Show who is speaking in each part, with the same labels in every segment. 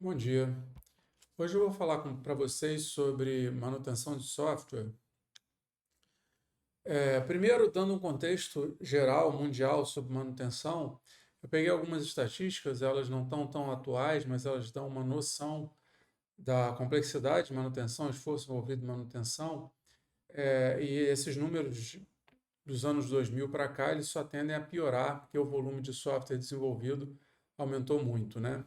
Speaker 1: Bom dia. Hoje eu vou falar para vocês sobre manutenção de software. Primeiro, dando um contexto geral, mundial, sobre manutenção, eu peguei algumas estatísticas, elas não estão tão atuais, mas elas dão uma noção da complexidade de manutenção, esforço envolvido em manutenção, e esses números dos anos 2000 para cá, eles só tendem a piorar, porque o volume de software desenvolvido aumentou muito, né?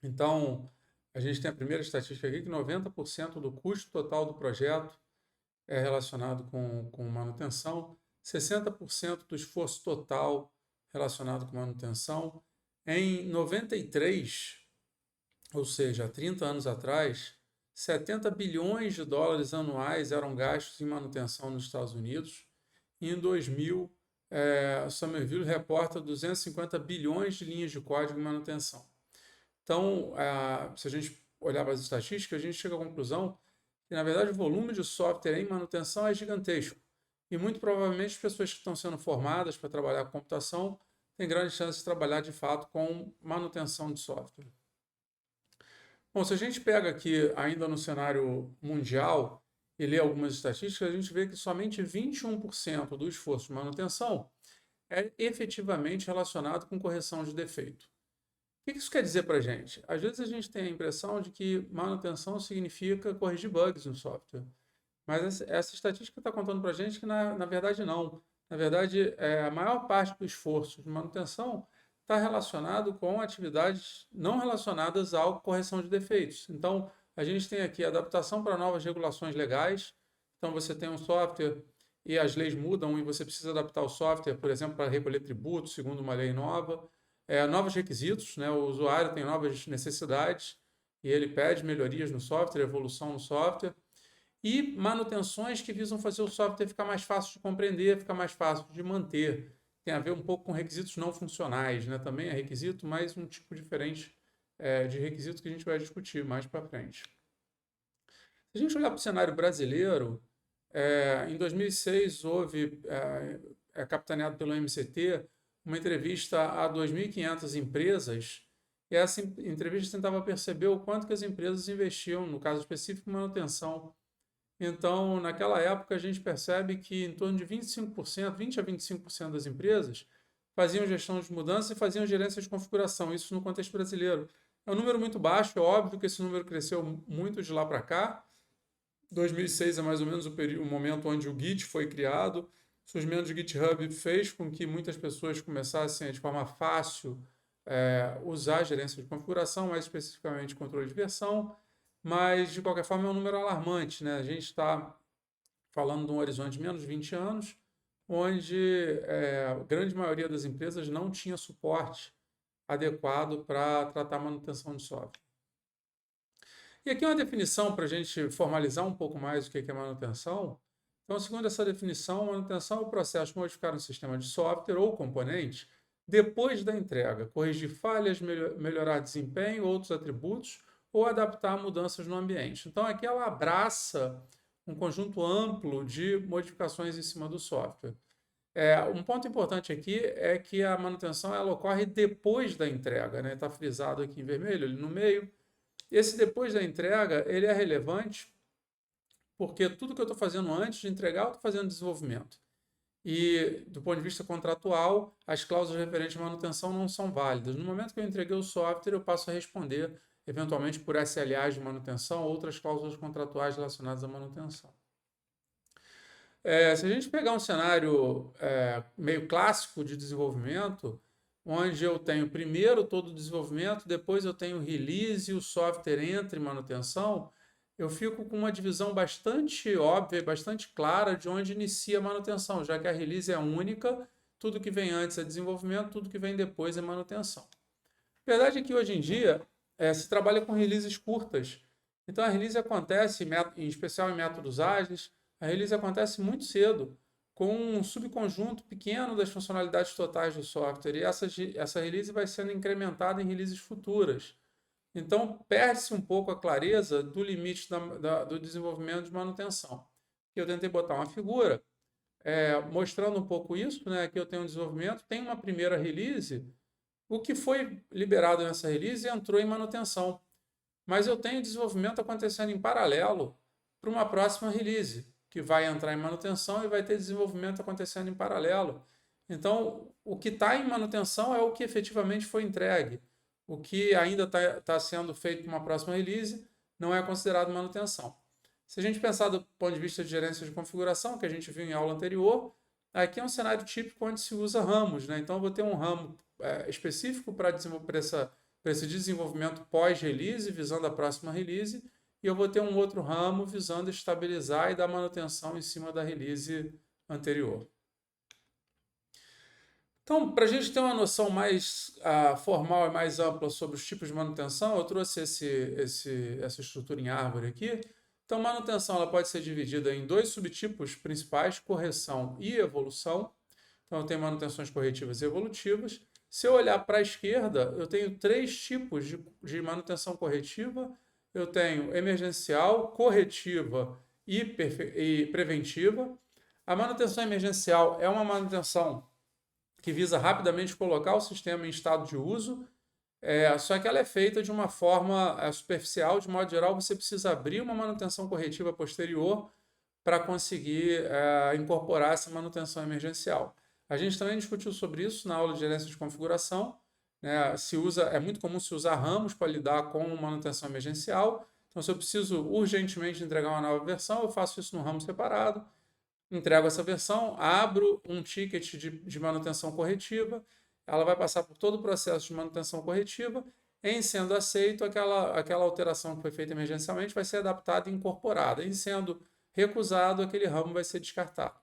Speaker 1: Então, a gente tem a primeira estatística aqui que 90% do custo total do projeto é relacionado com manutenção, 60% do esforço total relacionado com manutenção. Em 93, ou seja, há 30 anos atrás, 70 bilhões de dólares anuais eram gastos em manutenção nos Estados Unidos. E em 2000, Somerville reporta 250 bilhões de linhas de código em manutenção. Então, se a gente olhar para as estatísticas, a gente chega à conclusão que, na verdade, o volume de software em manutenção é gigantesco. E muito provavelmente as pessoas que estão sendo formadas para trabalhar com computação têm grande chance de trabalhar de fato com manutenção de software. Bom, se a gente pega aqui ainda no cenário mundial e lê algumas estatísticas, a gente vê que somente 21% do esforço de manutenção é efetivamente relacionado com correção de defeito. O que isso quer dizer para a gente? Às vezes a gente tem a impressão de que manutenção significa corrigir bugs no software. Mas essa estatística está contando para a gente que, na verdade, não. Na verdade, a maior parte do esforço de manutenção está relacionado com atividades não relacionadas à correção de defeitos. Então, a gente tem aqui adaptação para novas regulações legais. Então, você tem um software e as leis mudam e você precisa adaptar o software, por exemplo, para recolher tributos segundo uma lei nova. Novos requisitos, né? O usuário tem novas necessidades e ele pede melhorias no software, evolução no software e manutenções que visam fazer o software ficar mais fácil de compreender, ficar mais fácil de manter. Tem a ver um pouco com requisitos não funcionais, né? Também é requisito, mas um tipo diferente de requisito que a gente vai discutir mais para frente. Se a gente olhar para o cenário brasileiro, em 2006 houve, capitaneado pelo MCT, uma entrevista a 2.500 empresas, e essa entrevista tentava perceber o quanto que as empresas investiam, no caso específico, em manutenção. Então, naquela época, a gente percebe que em torno de 25%, 20 a 25% das empresas faziam gestão de mudança e faziam gerência de configuração, isso no contexto brasileiro. É um número muito baixo, é óbvio que esse número cresceu muito de lá para cá. 2006 é mais ou menos o momento onde o Git foi criado. O surgimento do GitHub fez com que muitas pessoas começassem de forma fácil usar a gerência de configuração, mais especificamente controle de versão, mas de qualquer forma é um número alarmante, né? A gente está falando de um horizonte de menos de 20 anos, onde a grande maioria das empresas não tinha suporte adequado para tratar a manutenção de software. E aqui uma definição para a gente formalizar um pouco mais o que é manutenção. Então, segundo essa definição, manutenção é o processo de modificar um sistema de software ou componente depois da entrega, corrigir falhas, melhorar desempenho, outros atributos ou adaptar mudanças no ambiente. Então, aqui ela abraça um conjunto amplo de modificações em cima do software. Um ponto importante aqui é que a manutenção ela ocorre depois da entrega, né? Está frisado aqui em vermelho, ali no meio. Esse depois da entrega, ele é relevante porque tudo que eu estou fazendo antes de entregar, eu estou fazendo desenvolvimento. E, do ponto de vista contratual, as cláusulas referentes à manutenção não são válidas. No momento que eu entreguei o software, eu passo a responder, eventualmente, por SLAs de manutenção ou outras cláusulas contratuais relacionadas à manutenção. Se a gente pegar um cenário meio clássico de desenvolvimento, onde eu tenho primeiro todo o desenvolvimento, depois eu tenho o release e o software entra em manutenção, eu fico com uma divisão bastante óbvia, bastante clara de onde inicia a manutenção, já que a release é única, tudo que vem antes é desenvolvimento, tudo que vem depois é manutenção. A verdade é que hoje em dia se trabalha com releases curtas. Então a release acontece, em especial em métodos ágeis, a release acontece muito cedo, com um subconjunto pequeno das funcionalidades totais do software. E essa release vai sendo incrementada em releases futuras. Então, perde-se um pouco a clareza do limite do desenvolvimento de manutenção. Eu tentei botar uma figura mostrando um pouco isso, né? Aqui eu tenho um desenvolvimento, tem uma primeira release, o que foi liberado nessa release entrou em manutenção. mas eu tenho desenvolvimento acontecendo em paralelo para uma próxima release, que vai entrar em manutenção e vai ter desenvolvimento acontecendo em paralelo. Então, o que está em manutenção é o que efetivamente foi entregue. O que ainda está sendo feito para uma próxima release não é considerado manutenção. Se a gente pensar do ponto de vista de gerência de configuração, que a gente viu em aula anterior, aqui é um cenário típico onde se usa ramos, né? Então, eu vou ter um ramo específico para esse desenvolvimento pós-release, visando a próxima release, e eu vou ter um outro ramo visando estabilizar e dar manutenção em cima da release anterior. Então, para a gente ter uma noção mais formal e mais ampla sobre os tipos de manutenção, eu trouxe essa estrutura em árvore aqui. Então, manutenção ela pode ser dividida em dois subtipos principais, correção e evolução. Então, eu tenho manutenções corretivas e evolutivas. Se eu olhar para a esquerda, eu tenho três tipos de manutenção corretiva. Eu tenho emergencial, corretiva e preventiva. A manutenção emergencial é uma manutenção que visa rapidamente colocar o sistema em estado de uso, só que ela é feita de uma forma superficial. De modo geral, você precisa abrir uma manutenção corretiva posterior para conseguir incorporar essa manutenção emergencial. A gente também discutiu sobre isso na aula de gerência de configuração. Né? É muito comum se usar ramos para lidar com manutenção emergencial. Então, se eu preciso urgentemente entregar uma nova versão, eu faço isso num ramo separado, entrego essa versão, abro um ticket de manutenção corretiva, ela vai passar por todo o processo de manutenção corretiva, em sendo aceito, aquela alteração que foi feita emergencialmente vai ser adaptada e incorporada. Em sendo recusado, aquele ramo vai ser descartado.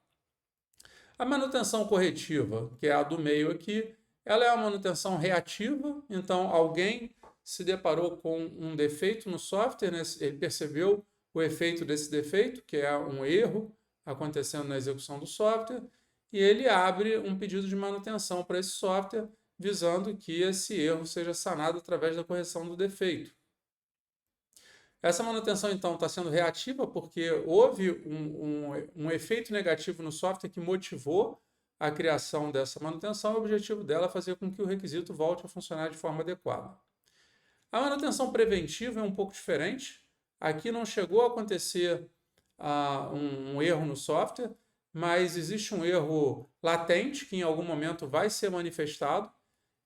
Speaker 1: A manutenção corretiva, que é a do meio aqui, ela é uma manutenção reativa. Então, alguém se deparou com um defeito no software, né? Ele percebeu o efeito desse defeito, que é um erro acontecendo na execução do software, e ele abre um pedido de manutenção para esse software, visando que esse erro seja sanado através da correção do defeito. Essa manutenção, então, está sendo reativa porque houve um efeito negativo no software que motivou a criação dessa manutenção. O objetivo dela é fazer com que o requisito volte a funcionar de forma adequada. A manutenção preventiva é um pouco diferente. Aqui não chegou a acontecer um erro no software, mas existe um erro latente que em algum momento vai ser manifestado.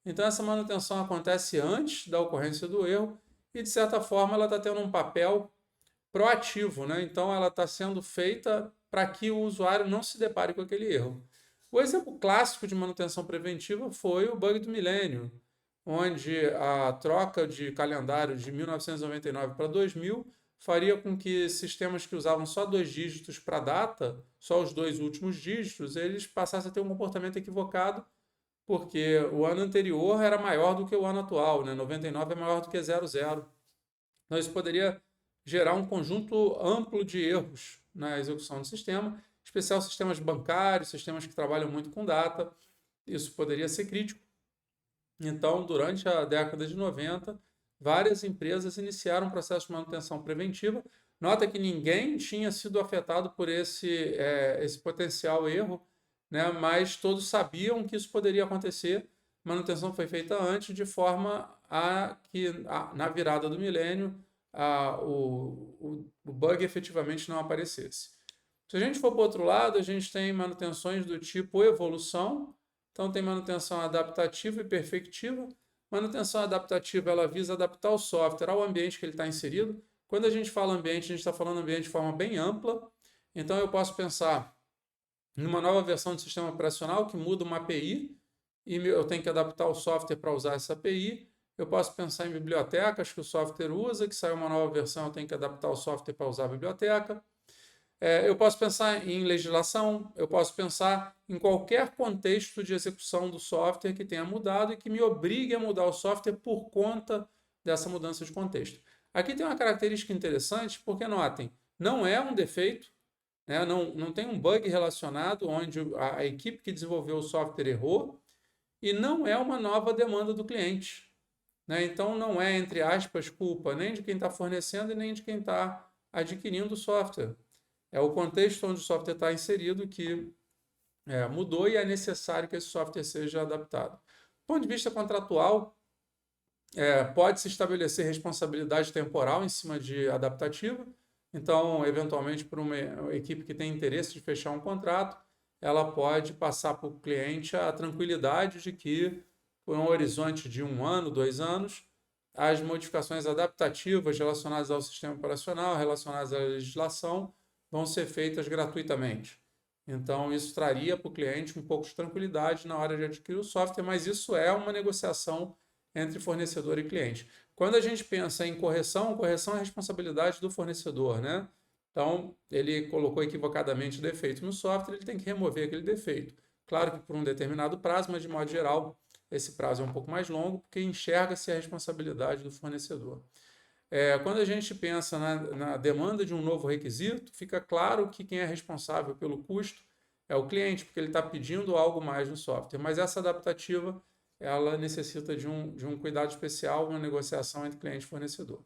Speaker 1: Então, essa manutenção acontece antes da ocorrência do erro e, de certa forma, ela está tendo um papel proativo, né? Então, ela está sendo feita para que o usuário não se depare com aquele erro. O exemplo clássico de manutenção preventiva foi o bug do milênio, onde a troca de calendário de 1999 para 2000 faria com que sistemas que usavam só 2 dígitos para data, só os 2 últimos dígitos, eles passassem a ter um comportamento equivocado, porque o ano anterior era maior do que o ano atual, né? 99 é maior do que 00. Então, isso poderia gerar um conjunto amplo de erros na execução do sistema, em especial sistemas bancários, sistemas que trabalham muito com data. Isso poderia ser crítico. Então, durante a década de 90, várias empresas iniciaram um processo de manutenção preventiva. Nota que ninguém tinha sido afetado por esse potencial erro, né? Mas todos sabiam que isso poderia acontecer. A manutenção foi feita antes, de forma a que, na virada do milênio, o bug efetivamente não aparecesse. Se a gente for para o outro lado, a gente tem manutenções do tipo evolução. Então, tem manutenção adaptativa e perfectiva. Manutenção adaptativa, ela visa adaptar o software ao ambiente que ele está inserido. Quando a gente fala ambiente, a gente está falando ambiente de forma bem ampla. Então, eu posso pensar numa nova versão do sistema operacional que muda uma API e eu tenho que adaptar o software para usar essa API. Eu posso pensar em bibliotecas que o software usa, que sai uma nova versão, eu tenho que adaptar o software para usar a biblioteca. Eu posso pensar em legislação, eu posso pensar em qualquer contexto de execução do software que tenha mudado e que me obrigue a mudar o software por conta dessa mudança de contexto. Aqui tem uma característica interessante, porque notem, não é um defeito, né? Não tem um bug relacionado onde a equipe que desenvolveu o software errou, e não é uma nova demanda do cliente, né? Então não é, entre aspas, culpa nem de quem está fornecendo e nem de quem está adquirindo o software. É o contexto onde o software está inserido que mudou e é necessário que esse software seja adaptado. Do ponto de vista contratual, Pode-se estabelecer responsabilidade temporal em cima de adaptativa. Então, eventualmente, para uma equipe que tem interesse de fechar um contrato, ela pode passar para o cliente a tranquilidade de que, por um horizonte de 1 ano, 2 anos, as modificações adaptativas relacionadas ao sistema operacional, relacionadas à legislação, vão ser feitas gratuitamente. Então, isso traria para o cliente um pouco de tranquilidade na hora de adquirir o software, mas isso é uma negociação entre fornecedor e cliente. Quando a gente pensa em correção, correção é responsabilidade do fornecedor, né? Então, ele colocou equivocadamente o defeito no software, ele tem que remover aquele defeito. Claro que por um determinado prazo, mas de modo geral, esse prazo é um pouco mais longo, porque enxerga-se a responsabilidade do fornecedor. Quando a gente pensa na demanda de um novo requisito, fica claro que quem é responsável pelo custo é o cliente, porque ele está pedindo algo mais no software. Mas essa adaptativa, ela necessita de um cuidado especial, uma negociação entre cliente e fornecedor.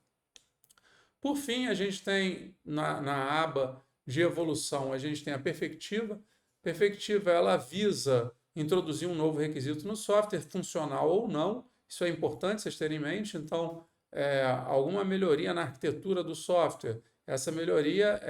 Speaker 1: Por fim, a gente tem na aba de evolução, a gente tem a perspectiva. Perspectiva, ela visa introduzir um novo requisito no software, funcional ou não. Isso é importante vocês terem em mente. Então, alguma melhoria na arquitetura do software. Essa melhoria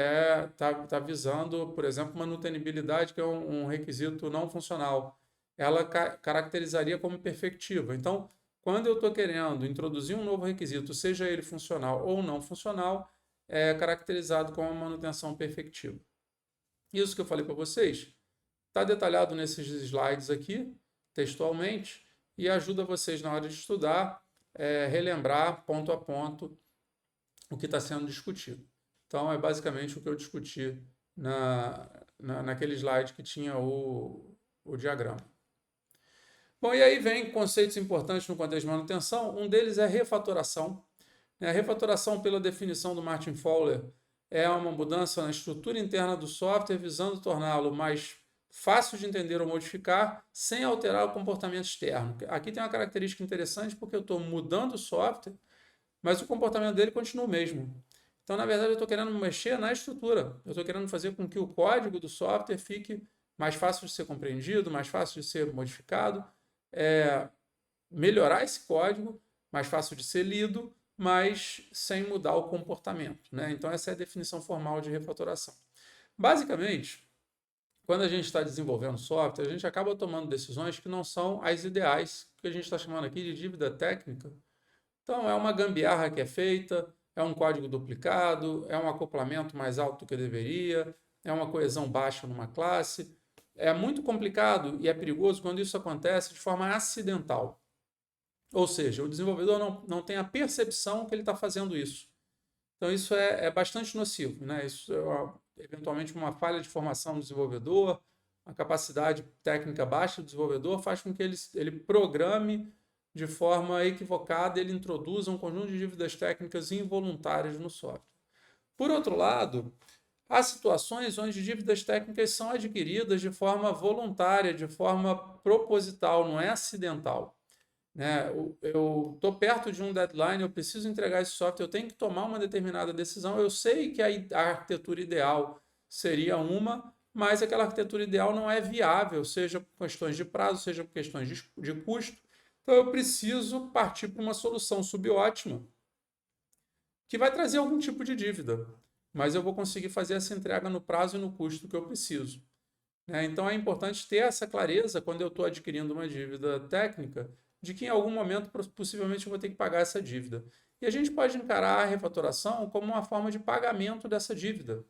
Speaker 1: tá visando, por exemplo, manutenibilidade, que é um requisito não funcional. Ela caracterizaria como perspectiva. Então, quando eu estou querendo introduzir um novo requisito, seja ele funcional ou não funcional, é caracterizado como manutenção perfectiva. Isso que eu falei para vocês está detalhado nesses slides aqui, textualmente, e ajuda vocês na hora de estudar, relembrar ponto a ponto o que está sendo discutido. Então, é basicamente o que eu discuti naquele slide que tinha o diagrama. Bom, e aí vem conceitos importantes no contexto de manutenção. Um deles é refatoração. A refatoração, pela definição do Martin Fowler, é uma mudança na estrutura interna do software visando torná-lo mais fácil de entender ou modificar sem alterar o comportamento externo. Aqui tem uma característica interessante porque eu estou mudando o software, mas o comportamento dele continua o mesmo. Então, na verdade, eu estou querendo mexer na estrutura. Eu estou querendo fazer com que o código do software fique mais fácil de ser compreendido, mais fácil de ser modificado, melhorar esse código, mais fácil de ser lido, mas sem mudar o comportamento, né? Então, essa é a definição formal de refatoração. Basicamente, quando a gente está desenvolvendo software, a gente acaba tomando decisões que não são as ideais, que a gente está chamando aqui de dívida técnica. Então, é uma gambiarra que é feita, é um código duplicado, é um acoplamento mais alto do que deveria, é uma coesão baixa numa classe. É muito complicado e é perigoso quando isso acontece de forma acidental. Ou seja, o desenvolvedor não tem a percepção que ele está fazendo isso. Então, isso é bastante nocivo, né? Isso é eventualmente uma falha de formação do desenvolvedor, a capacidade técnica baixa do desenvolvedor faz com que ele programe de forma equivocada, ele introduza um conjunto de dívidas técnicas involuntárias no software. Por outro lado, há situações onde dívidas técnicas são adquiridas de forma voluntária, de forma proposital, não é acidental. Né? Eu estou perto de um deadline, eu preciso entregar esse software, eu tenho que tomar uma determinada decisão. Eu sei que a arquitetura ideal seria uma, mas aquela arquitetura ideal não é viável, seja por questões de prazo, seja por questões de custo. Então eu preciso partir para uma solução subótima que vai trazer algum tipo de dívida, mas eu vou conseguir fazer essa entrega no prazo e no custo que eu preciso. Então é importante ter essa clareza quando eu estou adquirindo uma dívida técnica, de que em algum momento possivelmente eu vou ter que pagar essa dívida. E a gente pode encarar a refatoração como uma forma de pagamento dessa dívida.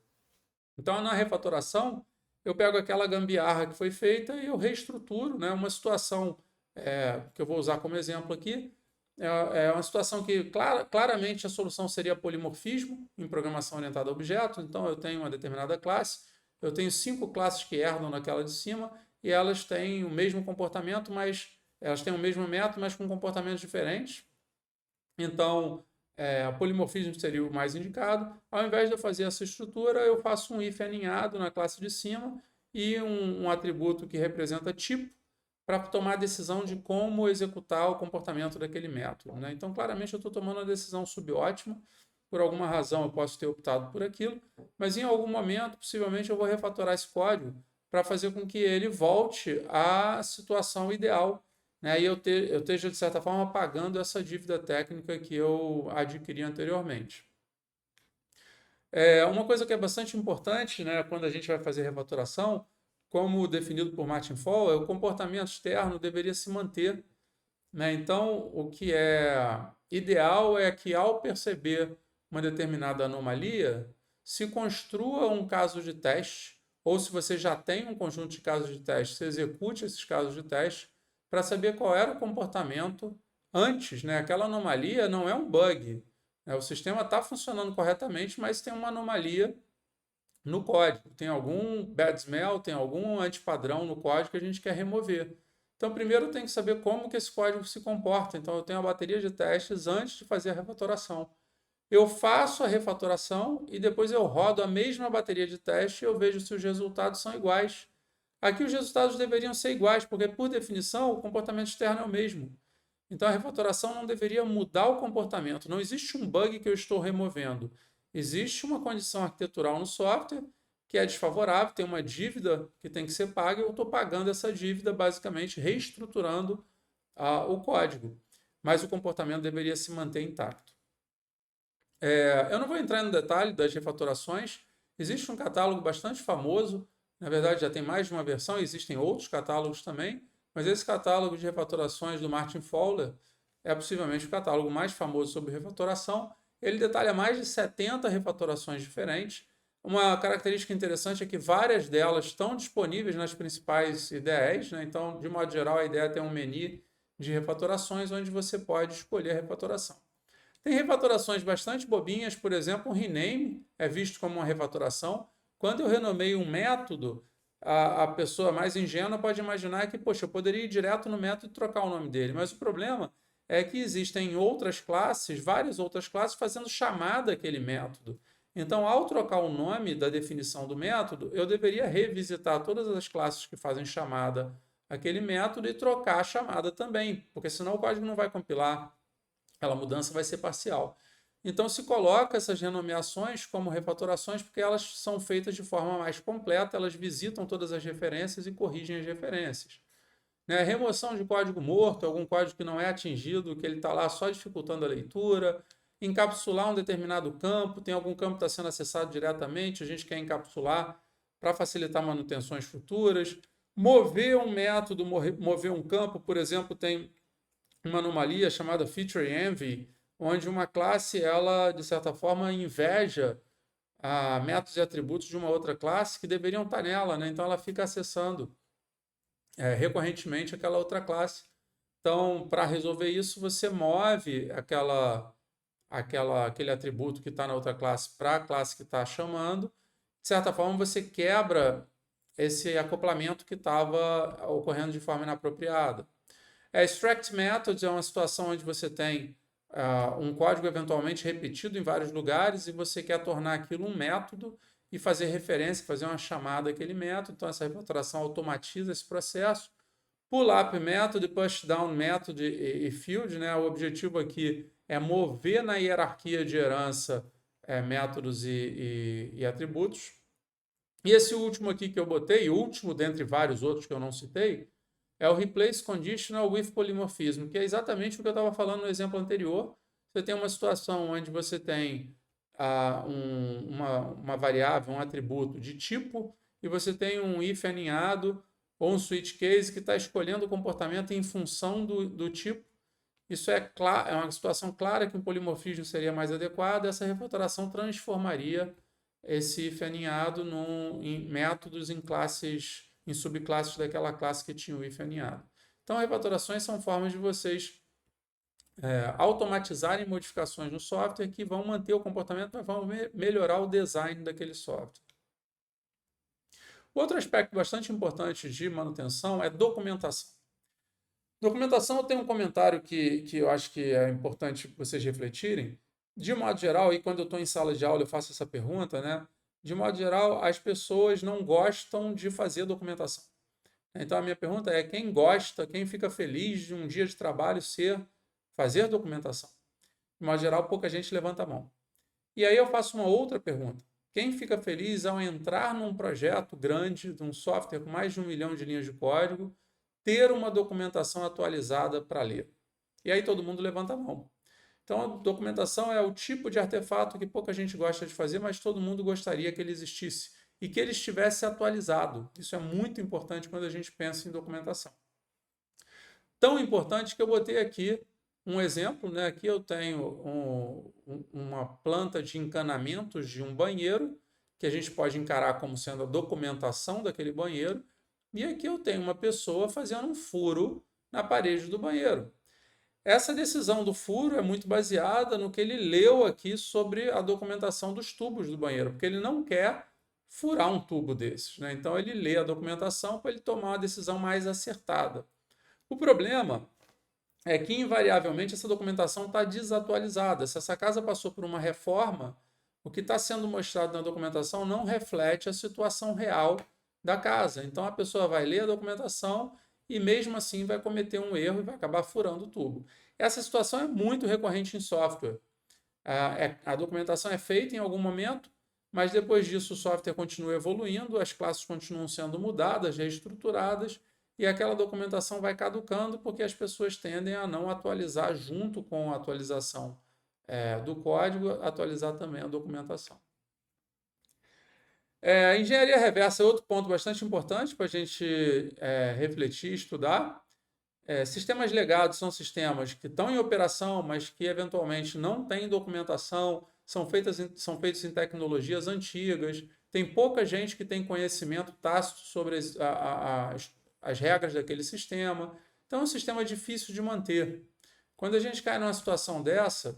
Speaker 1: Então, na refatoração, eu pego aquela gambiarra que foi feita e eu reestruturo, né, uma situação que eu vou usar como exemplo aqui. É uma situação que claramente a solução seria polimorfismo em programação orientada a objetos. Então, eu tenho uma determinada classe, eu tenho 5 classes que herdam naquela de cima e elas têm o mesmo comportamento, mas elas têm o mesmo método, mas com comportamentos diferentes. Então, o polimorfismo seria o mais indicado. Ao invés de eu fazer essa estrutura, eu faço um if aninhado na classe de cima e um atributo que representa tipo para tomar a decisão de como executar o comportamento daquele método. Né? Então, claramente, eu estou tomando uma decisão subótima. Por alguma razão, eu posso ter optado por aquilo, mas em algum momento, possivelmente, eu vou refatorar esse código para fazer com que ele volte à situação ideal né, e eu esteja, de certa forma, pagando essa dívida técnica que eu adquiri anteriormente. Uma coisa que é bastante importante, né, quando a gente vai fazer refatoração, como definido por Martin Fall, é o comportamento externo deveria se manter, né? Então, o que é ideal é que, ao perceber uma determinada anomalia, se construa um caso de teste, ou se você já tem um conjunto de casos de teste, você execute esses casos de teste para saber qual era o comportamento antes, né? Aquela anomalia não é um bug, né? O sistema está funcionando corretamente, mas tem uma anomalia no código. Tem algum bad smell, tem algum antipadrão no código que a gente quer remover. Então, primeiro eu tenho que saber como que esse código se comporta. Então, eu tenho a bateria de testes antes de fazer a refatoração. Eu faço a refatoração e depois eu rodo a mesma bateria de teste e eu vejo se os resultados são iguais. Aqui os resultados deveriam ser iguais, porque, por definição, o comportamento externo é o mesmo. Então, a refatoração não deveria mudar o comportamento. Não existe um bug que eu estou removendo. Existe uma condição arquitetural no software que é desfavorável, tem uma dívida que tem que ser paga e eu estou pagando essa dívida, basicamente reestruturando o código. Mas o comportamento deveria se manter intacto. Eu não vou entrar no detalhe das refatorações. Existe um catálogo bastante famoso, na verdade já tem mais de uma versão, existem outros catálogos também, mas esse catálogo de refatorações do Martin Fowler é possivelmente o catálogo mais famoso sobre refatoração. Ele detalha mais de 70 refatorações diferentes. Uma característica interessante é que várias delas estão disponíveis nas principais IDEs, né? Então, de modo geral, a ideia é ter um menu de refatorações onde você pode escolher a refatoração. Tem refatorações bastante bobinhas, por exemplo, um rename é visto como uma refatoração. Quando eu renomeio um método, a pessoa mais ingênua pode imaginar que, poxa, eu poderia ir direto no método e trocar o nome dele. Mas o problema é que existem outras classes, várias outras classes, fazendo chamada àquele método. Então, ao trocar o nome da definição do método, eu deveria revisitar todas as classes que fazem chamada àquele método e trocar a chamada também, porque senão o código não vai compilar. Aquela mudança vai ser parcial. Então, se coloca essas renomeações como refatorações porque elas são feitas de forma mais completa, elas visitam todas as referências e corrigem as referências. Né? Remoção de código morto, algum código que não é atingido, que ele está lá só dificultando a leitura. Encapsular um determinado campo, tem algum campo que está sendo acessado diretamente, a gente quer encapsular para facilitar manutenções futuras. Mover um método, mover um campo, por exemplo, tem uma anomalia chamada Feature Envy, onde uma classe, ela, de certa forma, inveja métodos e atributos de uma outra classe que deveriam estar nela, né? Então, ela fica acessando recorrentemente aquela outra classe. Então, para resolver isso, você move aquele atributo que está na outra classe para a classe que está chamando. De certa forma, você quebra esse acoplamento que estava ocorrendo de forma inapropriada. Extract methods é uma situação onde você tem um código eventualmente repetido em vários lugares e você quer tornar aquilo um método e fazer referência, fazer uma chamada àquele método. Então, essa refatoração automatiza esse processo. Pull-up method, push-down method e field, né? O objetivo aqui é mover na hierarquia de herança métodos e atributos. E esse último aqui que eu botei, o último dentre vários outros que eu não citei, é o Replace Conditional with Polymorphism, que é exatamente o que eu estava falando no exemplo anterior. Você tem uma situação onde você tem uma variável, um atributo de tipo, e você tem um if aninhado ou um switch case que está escolhendo o comportamento em função do tipo. Isso é uma situação clara que um polimorfismo seria mais adequado. Essa refatoração transformaria esse if aninhado em métodos em classes, em subclasses daquela classe que tinha o if aninhado. Então, refatorações são formas de vocês automatizarem modificações no software que vão manter o comportamento, mas vão melhorar o design daquele software. Outro aspecto bastante importante de manutenção é documentação. Documentação, eu tenho um comentário que eu acho que é importante vocês refletirem. De modo geral, e quando eu estou em sala de aula eu faço essa pergunta, né? De modo geral, as pessoas não gostam de fazer documentação. Então, a minha pergunta é: quem gosta, quem fica feliz de um dia de trabalho fazer documentação? De modo geral, pouca gente levanta a mão. E aí eu faço uma outra pergunta. Quem fica feliz ao entrar num projeto grande, de um software com mais de 1 milhão de linhas de código, ter uma documentação atualizada para ler. E aí todo mundo levanta a mão. Então, a documentação é o tipo de artefato que pouca gente gosta de fazer, mas todo mundo gostaria que ele existisse e que ele estivesse atualizado. Isso é muito importante quando a gente pensa em documentação. Tão importante que eu botei aqui um exemplo, né? Aqui eu tenho uma planta de encanamentos de um banheiro, que a gente pode encarar como sendo a documentação daquele banheiro, e aqui eu tenho uma pessoa fazendo um furo na parede do banheiro. Essa decisão do furo é muito baseada no que ele leu aqui sobre a documentação dos tubos do banheiro, porque ele não quer furar um tubo desses, né? Então ele lê a documentação para ele tomar uma decisão mais acertada. O problema é que, invariavelmente, essa documentação está desatualizada. Se essa casa passou por uma reforma, o que está sendo mostrado na documentação não reflete a situação real da casa. Então, a pessoa vai ler a documentação e, mesmo assim, vai cometer um erro e vai acabar furando o tubo. Essa situação é muito recorrente em software. A documentação é feita em algum momento, mas depois disso o software continua evoluindo, as classes continuam sendo mudadas, reestruturadas, e aquela documentação vai caducando porque as pessoas tendem a não atualizar junto com a atualização do código, atualizar também a documentação. Engenharia reversa é outro ponto bastante importante para a gente refletir e estudar. Sistemas legados são sistemas que estão em operação, mas que eventualmente não têm documentação, são feitos em tecnologias antigas, tem pouca gente que tem conhecimento tácito sobre as regras daquele sistema. Então, é um sistema difícil de manter. Quando a gente cai numa situação dessa,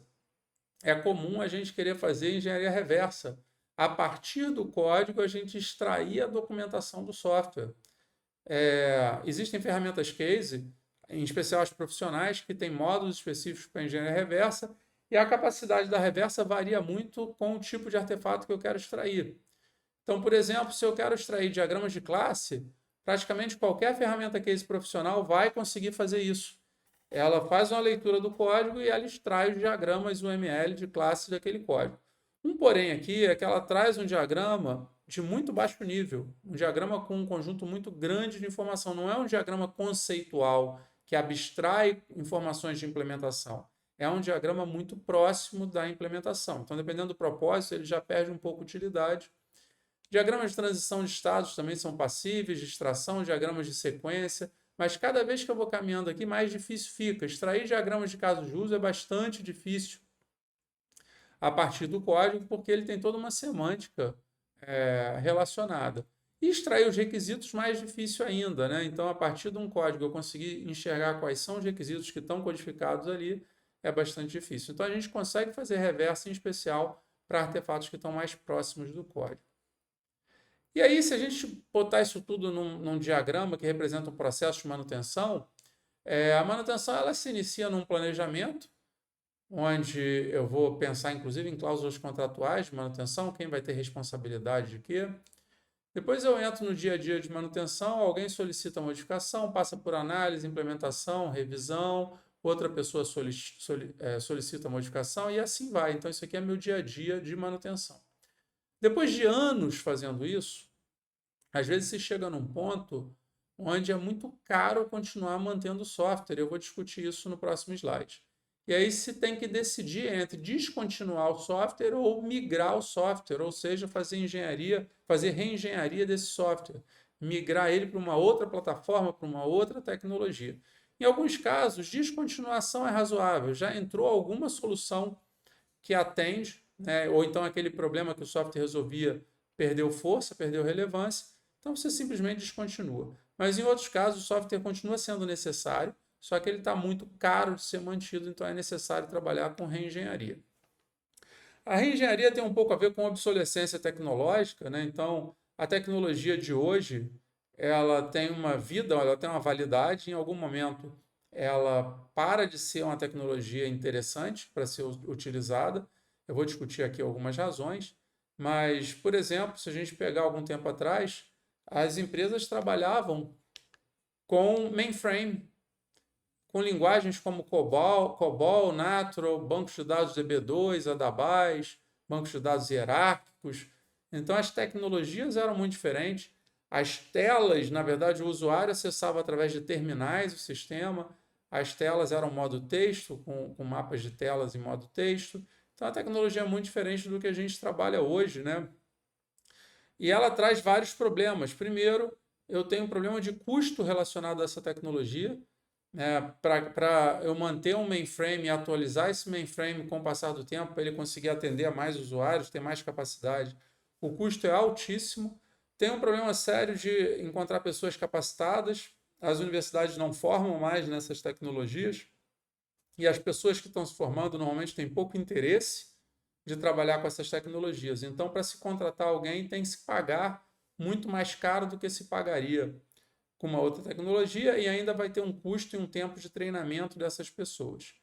Speaker 1: é comum a gente querer fazer engenharia reversa. A partir do código, a gente extrair a documentação do software. Existem ferramentas case, em especial as profissionais, que têm módulos específicos para engenharia reversa, e a capacidade da reversa varia muito com o tipo de artefato que eu quero extrair. Então, por exemplo, se eu quero extrair diagramas de classe, praticamente qualquer ferramenta case profissional vai conseguir fazer isso. Ela faz uma leitura do código e ela extrai os diagramas UML de classe daquele código. Um porém aqui é que ela traz um diagrama de muito baixo nível, um diagrama com um conjunto muito grande de informação. Não é um diagrama conceitual que abstrai informações de implementação. É um diagrama muito próximo da implementação. Então, dependendo do propósito, ele já perde um pouco de utilidade. Diagramas de transição de estados também são passíveis de extração, diagramas de sequência, mas cada vez que eu vou caminhando aqui, mais difícil fica. Extrair diagramas de casos de uso é bastante difícil a partir do código, porque ele tem toda uma semântica relacionada. E extrair os requisitos, mais difícil ainda, né? Então, a partir de um código, eu conseguir enxergar quais são os requisitos que estão codificados ali, é bastante difícil. Então, a gente consegue fazer reversa, em especial, para artefatos que estão mais próximos do código. E aí, se a gente botar isso tudo num diagrama que representa um processo de manutenção, a manutenção ela se inicia num planejamento, onde eu vou pensar inclusive em cláusulas contratuais de manutenção, quem vai ter responsabilidade de quê. Depois eu entro no dia a dia de manutenção, alguém solicita modificação, passa por análise, implementação, revisão, outra pessoa solicita modificação e assim vai. Então, isso aqui é meu dia a dia de manutenção. Depois de anos fazendo isso, às vezes se chega num ponto onde é muito caro continuar mantendo o software. Eu vou discutir isso no próximo slide. E aí se tem que decidir entre descontinuar o software ou migrar o software, ou seja, fazer reengenharia desse software, migrar ele para uma outra plataforma, para uma outra tecnologia. Em alguns casos, descontinuação é razoável, já entrou alguma solução que atende, né? Ou então aquele problema que o software resolvia perdeu força, perdeu relevância, então você simplesmente descontinua. Mas em outros casos, o software continua sendo necessário, só que ele está muito caro de ser mantido, então é necessário trabalhar com reengenharia. A reengenharia tem um pouco a ver com obsolescência tecnológica, né? Então, a tecnologia de hoje, ela tem uma vida, ela tem uma validade, em algum momento ela para de ser uma tecnologia interessante para ser utilizada. Eu vou discutir aqui algumas razões, mas, por exemplo, se a gente pegar algum tempo atrás, as empresas trabalhavam com mainframe, com linguagens como COBOL, Natural, bancos de dados DB2, Adabase, bancos de dados hierárquicos. Então, as tecnologias eram muito diferentes. As telas, na verdade, o usuário acessava através de terminais o sistema, as telas eram modo texto, com mapas de telas em modo texto. Então, a tecnologia é muito diferente do que a gente trabalha hoje, né? E ela traz vários problemas. Primeiro, eu tenho um problema de custo relacionado a essa tecnologia. Para eu manter um mainframe e atualizar esse mainframe com o passar do tempo, para ele conseguir atender a mais usuários, ter mais capacidade, o custo é altíssimo. Tem um problema sério de encontrar pessoas capacitadas. As universidades não formam mais nessas tecnologias e as pessoas que estão se formando normalmente têm pouco interesse de trabalhar com essas tecnologias. Então, para se contratar alguém, tem que se pagar muito mais caro do que se pagaria com uma outra tecnologia e ainda vai ter um custo e um tempo de treinamento dessas pessoas.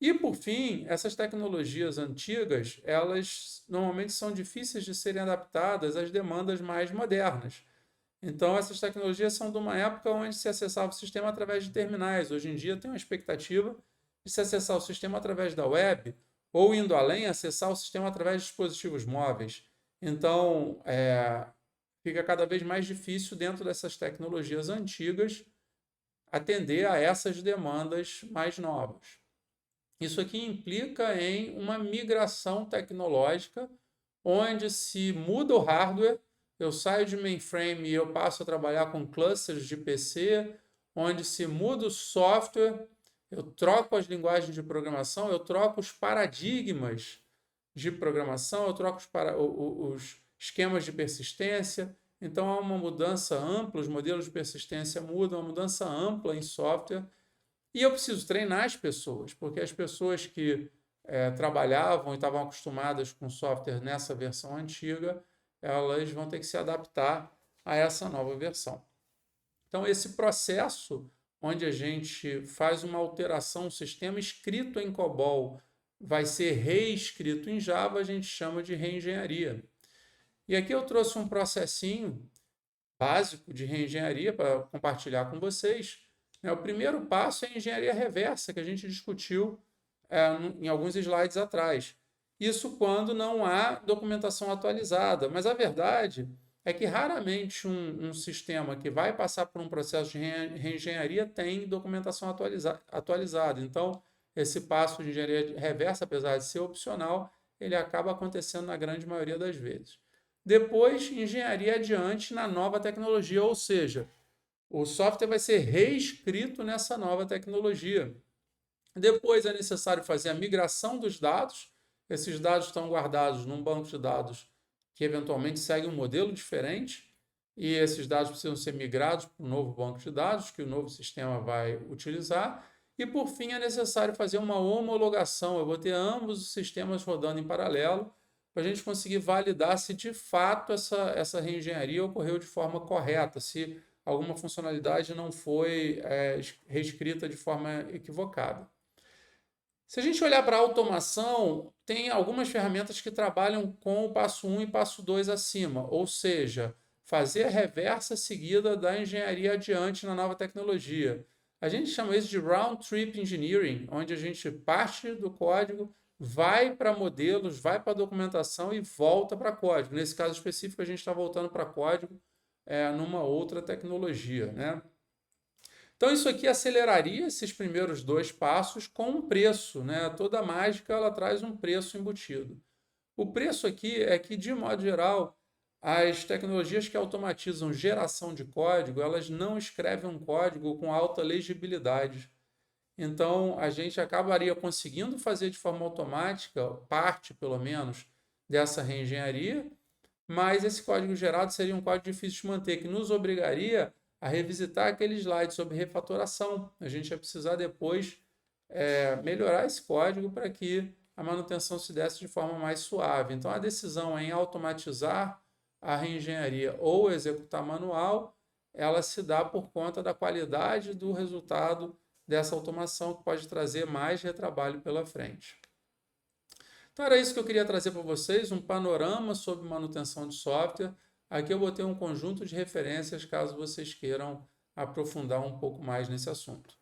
Speaker 1: E, por fim, essas tecnologias antigas, elas normalmente são difíceis de serem adaptadas às demandas mais modernas. Então, essas tecnologias são de uma época onde se acessava o sistema através de terminais. Hoje em dia, tem uma expectativa de se acessar o sistema através da web ou, indo além, acessar o sistema através de dispositivos móveis. Então, fica cada vez mais difícil, dentro dessas tecnologias antigas, atender a essas demandas mais novas. Isso aqui implica em uma migração tecnológica, onde se muda o hardware, eu saio de mainframe e eu passo a trabalhar com clusters de PC, onde se muda o software, eu troco as linguagens de programação, eu troco os paradigmas de programação, eu troco os esquemas de persistência. Então, há uma mudança ampla, os modelos de persistência mudam, uma mudança ampla em software. E eu preciso treinar as pessoas, porque as pessoas que trabalhavam e estavam acostumadas com software nessa versão antiga, elas vão ter que se adaptar a essa nova versão. Então, esse processo onde a gente faz uma alteração, um sistema escrito em COBOL vai ser reescrito em Java, a gente chama de reengenharia. E aqui eu trouxe um processinho básico de reengenharia para compartilhar com vocês. O primeiro passo é a engenharia reversa, que a gente discutiu em alguns slides atrás. Isso quando não há documentação atualizada. Mas a verdade é que raramente um sistema que vai passar por um processo de reengenharia tem documentação atualizada. Então, esse passo de engenharia reversa, apesar de ser opcional, ele acaba acontecendo na grande maioria das vezes. Depois, engenharia adiante na nova tecnologia, ou seja, o software vai ser reescrito nessa nova tecnologia. Depois é necessário fazer a migração dos dados. Esses dados estão guardados num banco de dados que eventualmente segue um modelo diferente e esses dados precisam ser migrados para um novo banco de dados que o novo sistema vai utilizar. E, por fim, é necessário fazer uma homologação. Eu vou ter ambos os sistemas rodando em paralelo para a gente conseguir validar se de fato essa reengenharia ocorreu de forma correta, se alguma funcionalidade não foi reescrita de forma equivocada. Se a gente olhar para a automação, tem algumas ferramentas que trabalham com o passo 1 e passo 2 acima, ou seja, fazer a reversa seguida da engenharia adiante na nova tecnologia. A gente chama isso de round trip engineering, onde a gente parte do código, vai para modelos, vai para documentação e volta para código. Nesse caso específico, a gente está voltando para código numa outra tecnologia, né? Então, isso aqui aceleraria esses primeiros dois passos com um preço, né? Toda mágica ela traz um preço embutido. O preço aqui é que, de modo geral, as tecnologias que automatizam geração de código, elas não escrevem um código com alta legibilidade. Então, a gente acabaria conseguindo fazer de forma automática, parte pelo menos, dessa reengenharia, mas esse código gerado seria um código difícil de manter, que nos obrigaria a revisitar aquele slide sobre refatoração. A gente ia precisar depois melhorar esse código para que a manutenção se desse de forma mais suave. Então, a decisão em automatizar a reengenharia ou executar manual, ela se dá por conta da qualidade do resultado dessa automação, que pode trazer mais retrabalho pela frente. Então, era isso que eu queria trazer para vocês, um panorama sobre manutenção de software. Aqui eu botei um conjunto de referências, caso vocês queiram aprofundar um pouco mais nesse assunto.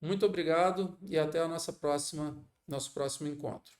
Speaker 1: Muito obrigado e até a nosso próximo encontro.